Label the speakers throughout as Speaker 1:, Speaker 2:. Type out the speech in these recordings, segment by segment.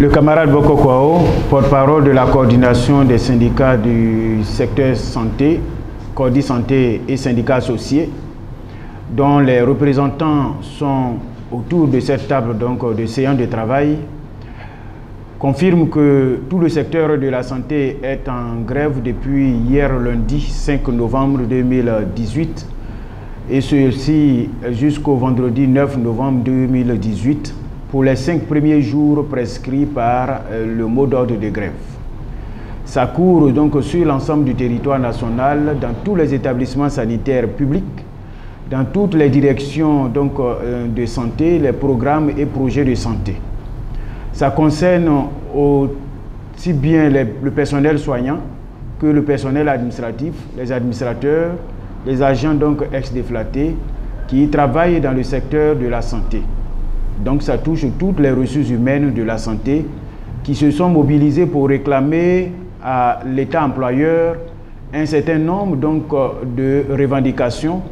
Speaker 1: Le camarade Boko Kwao, porte-parole de la coordination des syndicats du secteur santé, Cordi Santé et syndicats associés, dont les représentants sont autour de cette table de séance de travail, confirme que tout le secteur de la santé est en grève depuis hier lundi 5 novembre 2018 et ceci jusqu'au vendredi 9 novembre 2018 pour les 5 premiers jours prescrits par le mot d'ordre de grève. Ça court donc sur l'ensemble du territoire national, dans tous les établissements sanitaires publics, dans toutes les directions de santé, les programmes et projets de santé. Ça concerne aussi bien le personnel soignant que le personnel administratif, les administrateurs, les agents ex-déflatés qui travaillent dans le secteur de la santé. Donc ça touche toutes les ressources humaines de la santé qui se sont mobilisées pour réclamer à l'État employeur un certain nombre de revendications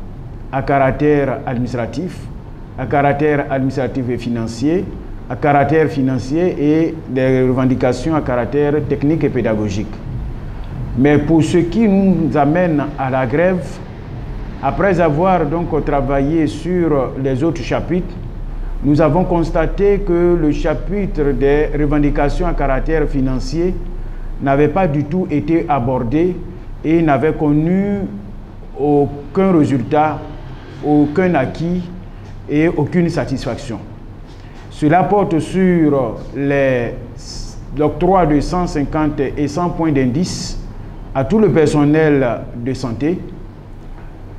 Speaker 1: à caractère administratif et financier, à caractère financier et des revendications à caractère technique et pédagogique. Mais pour ce qui nous amène à la grève, après avoir travaillé sur les autres chapitres, nous avons constaté que le chapitre des revendications à caractère financier n'avait pas du tout été abordé et n'avait connu aucun résultat, aucun acquis et aucune satisfaction. Cela porte sur l'octroi de 150 et 100 points d'indice à tout le personnel de santé,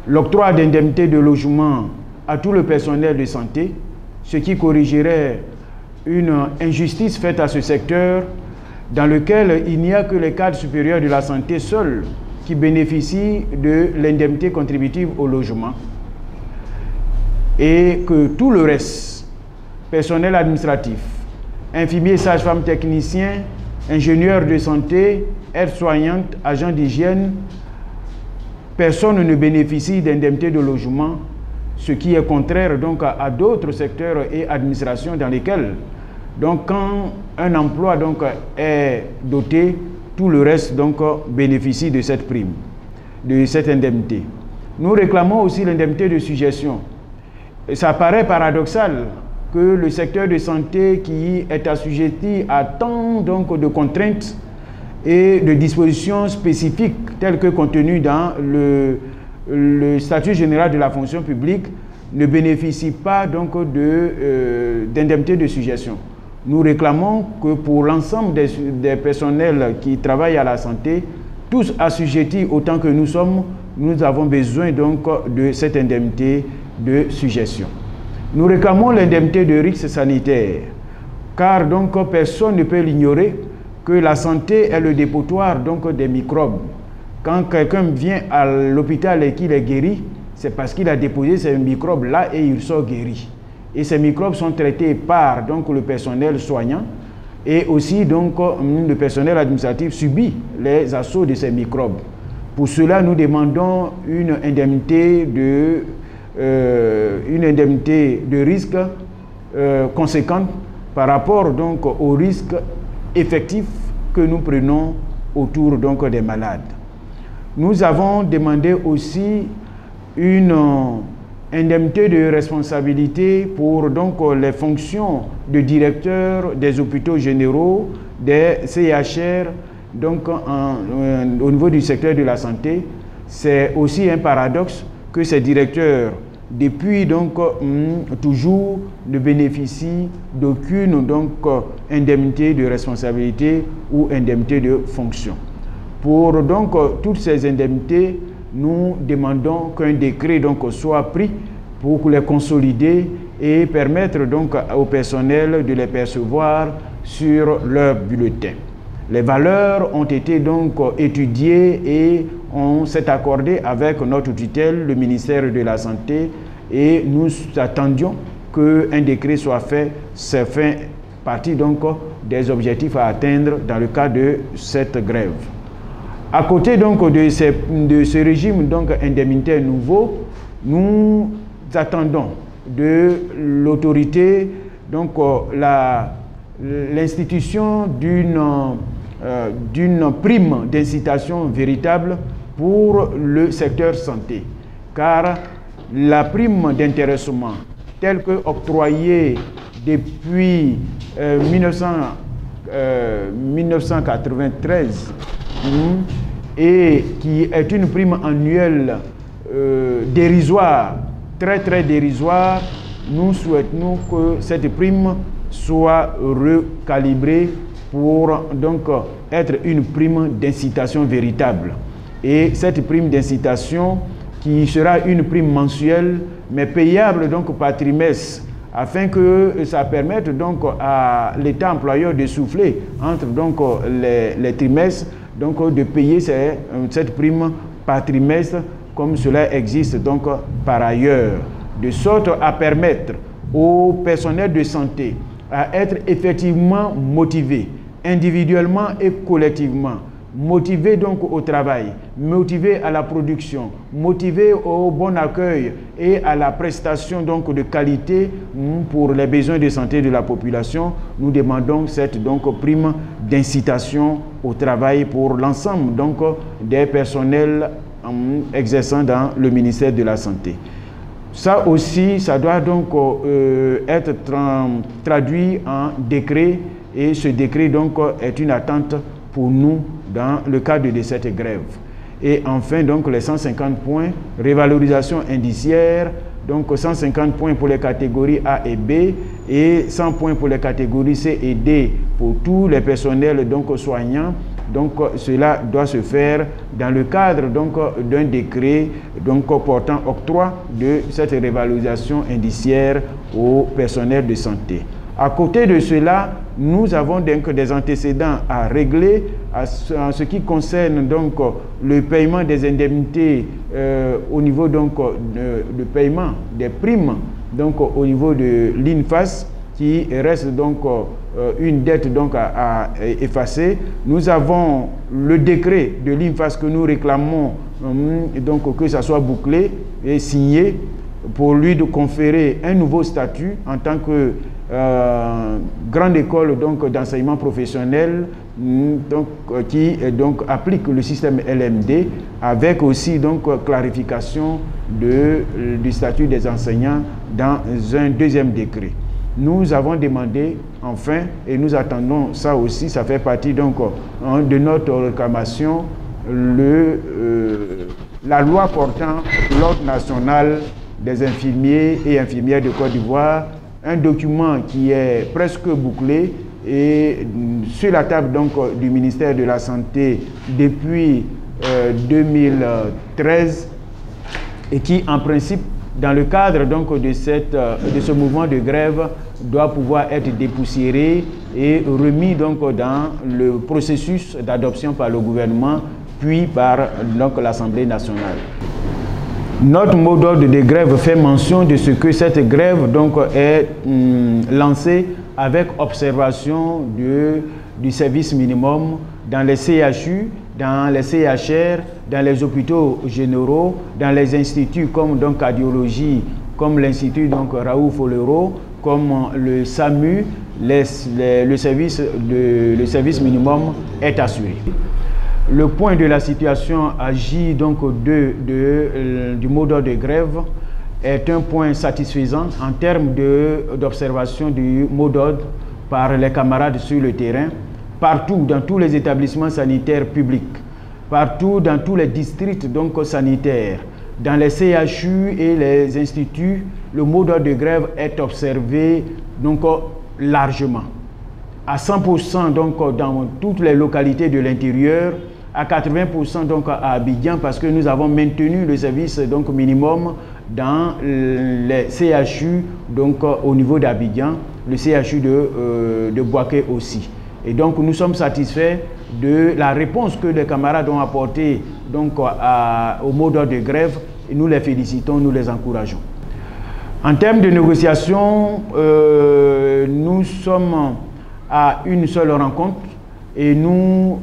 Speaker 1: l'octroi d'indemnités de logement à tout le personnel de santé, ce qui corrigerait une injustice faite à ce secteur dans lequel il n'y a que les cadres supérieurs de la santé seuls qui bénéficient de l'indemnité contributive au logement et que tout le reste, personnel administratif, infirmiers, sages-femmes, techniciens, ingénieurs de santé, aides-soignantes, agents d'hygiène, personne ne bénéficie d'indemnité de logement, ce qui est contraire à d'autres secteurs et administrations dans lesquels quand un emploi est doté, tout le reste bénéficie de cette prime, de cette indemnité. Nous réclamons aussi l'indemnité de suggestion. Et ça paraît paradoxal que le secteur de santé qui est assujetti à tant de contraintes et de dispositions spécifiques telles que contenues dans le statut général de la fonction publique ne bénéficie pas d'indemnité de suggestion. Nous réclamons que pour l'ensemble des personnels qui travaillent à la santé, tous assujettis autant que nous sommes, nous avons besoin de cette indemnité de suggestion. Nous réclamons l'indemnité de risque sanitaire, car personne ne peut l'ignorer que la santé est le dépotoir des microbes. Quand quelqu'un vient à l'hôpital et qu'il est guéri, c'est parce qu'il a déposé ces microbes-là et il sort guéri. Et ces microbes sont traités par le personnel soignant et aussi le personnel administratif subit les assauts de ces microbes. Pour cela, nous demandons une indemnité de risque conséquente par rapport au risque effectif que nous prenons autour des malades. Nous avons demandé aussi une indemnité de responsabilité pour les fonctions de directeur des hôpitaux généraux, des CHR, au niveau du secteur de la santé. C'est aussi un paradoxe que ces directeurs, depuis toujours, ne bénéficient d'aucune indemnité de responsabilité ou indemnité de fonction. Pour toutes ces indemnités, nous demandons qu'un décret soit pris pour les consolider et permettre au personnel de les percevoir sur leur bulletin. Les valeurs ont été étudiées et on s'est accordé avec notre tutelle, le ministère de la Santé, et nous attendions qu'un décret soit fait. Ça fait partie des objectifs à atteindre dans le cadre de cette grève. À côté de ce régime indemnitaire nouveau, nous attendons de l'autorité l'institution d'une prime d'incitation véritable pour le secteur santé. Car la prime d'intéressement telle que octroyée depuis 1993 et qui est une prime annuelle dérisoire, très dérisoire, nous souhaitons que cette prime soit recalibrée pour donc être une prime d'incitation véritable. Et cette prime d'incitation qui sera une prime mensuelle mais payable donc par trimestre, afin que ça permette donc à l'État employeur de souffler entre donc les trimestres, donc de payer cette prime par trimestre comme cela existe donc par ailleurs, de sorte à permettre au personnel de santé à être effectivement motivé, individuellement et collectivement, motivé donc au travail, motivé à la production, motivé au bon accueil et à la prestation donc de qualité pour les besoins de santé de la population. Nous demandons cette donc prime d'incitation au travail pour l'ensemble donc des personnels exerçant dans le ministère de la Santé. Ça aussi, ça doit donc être traduit en décret, et ce décret donc est une attente pour nous dans le cadre de cette grève. Et enfin, donc, les 150 points, révalorisation indiciaire, donc 150 points pour les catégories A et B et 100 points pour les catégories C et D pour tous les personnels donc soignants. Donc, cela doit se faire dans le cadre donc d'un décret donc portant octroi de cette révalorisation indiciaire au personnel de santé. À côté de cela, nous avons donc des antécédents à régler en ce qui concerne donc le paiement des indemnités au niveau donc de paiement des primes donc au niveau de l'INFAS, qui reste donc une dette donc à effacer. Nous avons le décret de l'INFAS que nous réclamons donc que ça soit bouclé et signé pour lui de conférer un nouveau statut en tant que grande école donc d'enseignement professionnel donc qui donc applique le système LMD, avec aussi donc clarification du statut des enseignants dans un deuxième décret. Nous avons demandé enfin, et nous attendons ça aussi, ça fait partie donc de notre réclamation, la loi portant l'ordre national des infirmiers et infirmières de Côte d'Ivoire, un document qui est presque bouclé et sur la table donc du ministère de la Santé depuis 2013, et qui en principe dans le cadre donc de ce mouvement de grève doit pouvoir être dépoussiéré et remis donc dans le processus d'adoption par le gouvernement puis par donc l'Assemblée nationale. Notre mot d'ordre de grève fait mention de ce que cette grève donc est lancée avec observation du service minimum dans les CHU, dans les CHR, dans les hôpitaux généraux, dans les instituts comme donc cardiologie, comme l'institut donc Raoul Folero, comme le SAMU, le service minimum est assuré. Le point de la situation agi donc du mot d'ordre de grève est un point satisfaisant en termes d'observation du mot d'ordre par les camarades sur le terrain, partout dans tous les établissements sanitaires publics, partout dans tous les districts donc sanitaires, dans les CHU et les instituts, le mot d'ordre de grève est observé donc largement. À 100% donc dans toutes les localités de l'intérieur, à 80% donc à Abidjan, parce que nous avons maintenu le service donc minimum dans les CHU donc au niveau d'Abidjan, le CHU de Boaké aussi. Et donc nous sommes satisfaits de la réponse que les camarades ont apportée donc au mot d'ordre de grève, et nous les félicitons, nous les encourageons. En termes de négociation, nous sommes à une seule rencontre et nous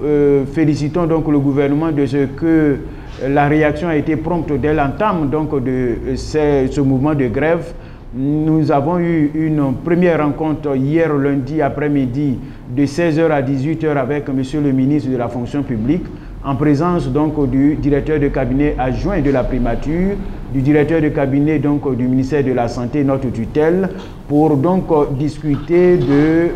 Speaker 1: félicitons donc le gouvernement de ce que la réaction a été prompte dès l'entame donc de ce mouvement de grève, Nous avons eu une première rencontre hier lundi après-midi de 16h à 18h avec Monsieur le ministre de la fonction publique, en présence donc du directeur de cabinet adjoint de la primature, du directeur de cabinet donc du ministère de la Santé, notre tutelle, pour donc discuter de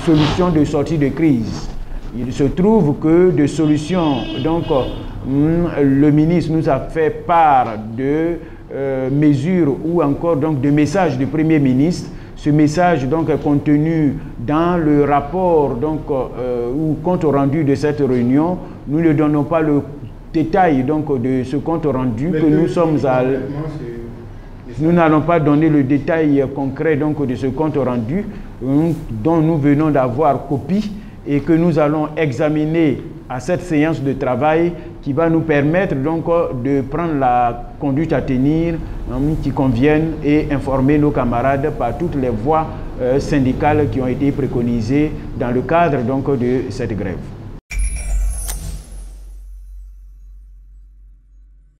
Speaker 1: solutions de sortie de crise. Il se trouve que de solutions, donc le ministre nous a fait part de mesures ou encore donc de messages du Premier ministre. Ce message donc est contenu dans le rapport donc ou compte rendu de cette réunion. Nous ne donnons pas le détail donc de ce compte rendu que nous sommes à... Nous n'allons pas donner le détail concret donc de ce compte rendu dont nous venons d'avoir copie et que nous allons examiner à cette séance de travail qui va nous permettre donc de prendre la conduite à tenir qui convienne et informer nos camarades par toutes les voies syndicales qui ont été préconisées dans le cadre donc de cette grève.